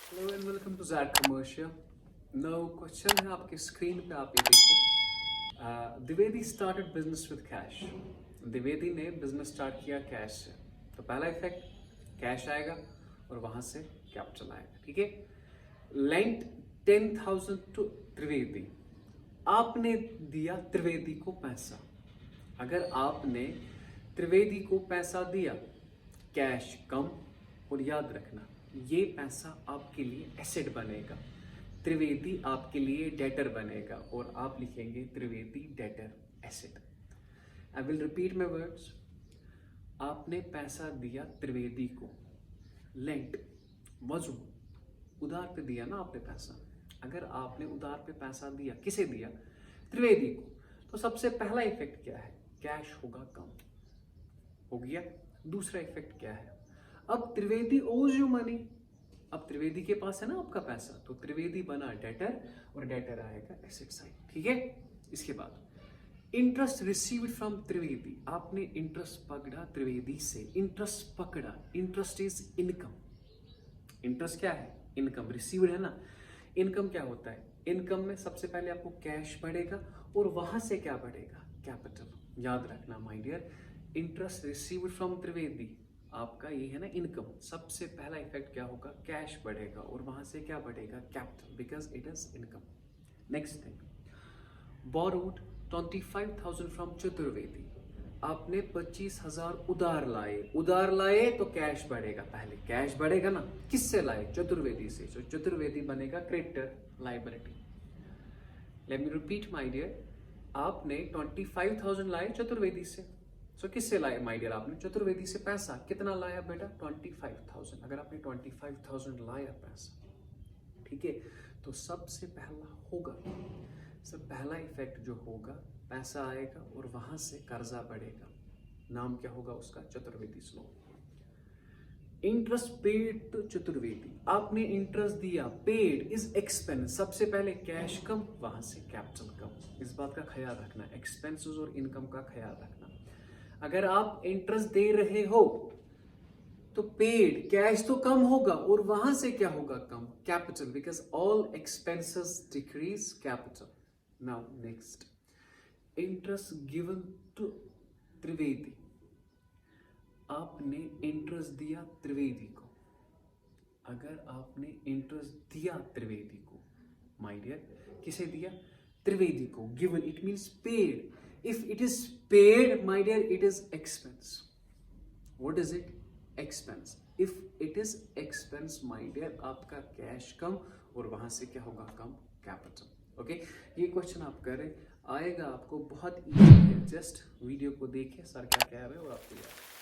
Hello and welcome to Z commercial. No question है आपके screen पे, आप ये देखिए। Dwivedi started business with cash. Dwivedi ने बिजनेस स्टार्ट किया कैश से, तो पहला इफेक्ट कैश आएगा और वहां से कैपिटल आएगा। ठीक है। Lent 10,000 to Trivedi. आपने दिया त्रिवेदी को पैसा। अगर आपने त्रिवेदी को पैसा दिया, कैश कम, और याद रखना ये पैसा आपके लिए एसेट बनेगा, त्रिवेदी आपके लिए डेटर बनेगा और आप लिखेंगे Trivedi debtor asset. I will repeat my words. आपने पैसा दिया त्रिवेदी को, लेंट वजू, उधार पे दिया ना आपने पैसा। अगर आपने उधार पे पैसा दिया, किसे दिया? त्रिवेदी को। तो सबसे पहला इफेक्ट क्या है? कैश होगा कम, हो गया। दूसरा इफेक्ट क्या है? अब त्रिवेदी ओज यू मनी। अब त्रिवेदी के पास है ना आपका पैसा, तो त्रिवेदी बना डेटर और डेटर आएगा एसेट साइड। ठीक है। इसके बाद इंटरेस्ट रिसीव्ड फ्रॉम त्रिवेदी। आपने इंटरेस्ट पकड़ा त्रिवेदी से। इंटरेस्ट पकड़ा, इंटरेस्ट इज इनकम। इंटरेस्ट क्या है? इनकम। रिसीव्ड है ना। इनकम क्या होता है? इनकम में सबसे पहले आपको कैश बढ़ेगा और वहां से क्या बढ़ेगा? कैपिटल। याद रखना my dear, interest received from Trivedi, आपका ये है ना इनकम। सबसे पहला इफेक्ट क्या होगा? कैश बढ़ेगा और वहां से क्या बढ़ेगा? Capital, because it is income. Next thing, borrowed 25,000 from Chaturvedi. आपने 25,000 उधार लाए। उधार लाए तो कैश बढ़ेगा। पहले कैश बढ़ेगा ना। किससे लाए? चतुर्वेदी से। तो चतुर्वेदी बनेगा creditor, liability. Let me repeat my dear, आपने 25,000 लाए चतुर्वेदी से। सो किससे लाए माय डियर? आपने चतुर्वेदी से पैसा। कितना लाया बेटा? 25,000। अगर आपने 25,000 लाया पैसा, ठीक है, तो सबसे पहला होगा, सब पहला इफेक्ट जो होगा, पैसा आएगा और वहां से कर्जा बढ़ेगा। नाम क्या होगा उसका? Chaturvedi slow. Interest paid to Chaturvedi. आपने इंटरेस्ट दिया, पेड इज एक्सपेंस। सबसे पहले कैश कम, वहां से कैपिटल कम। इस बात का ख्याल रखना, एक्सपेंसेस और इनकम का ख्याल रखना। अगर आप इंटरेस्ट दे रहे हो तो पेड, कैश तो कम होगा और वहां से क्या होगा? कम, capital, because all expenses decrease capital. Now next, interest given to Trivedi. आपने इंटरेस्ट दिया त्रिवेदी को। अगर आपने इंटरेस्ट दिया त्रिवेदी को, माय डियर, किसे दिया? त्रिवेदी को। Given it means paid. If it is paid, my dear, it is expense. What is it? Expense. If it is expense, my dear, आपका कैश कम और वहां से क्या होगा? कम, कैपिटल। ओके, ये क्वेश्चन आप करें, आएगा आपको, बहुत इजी है। जस्ट वीडियो को देखिए, सर क्या कह रहे हो और आपको याद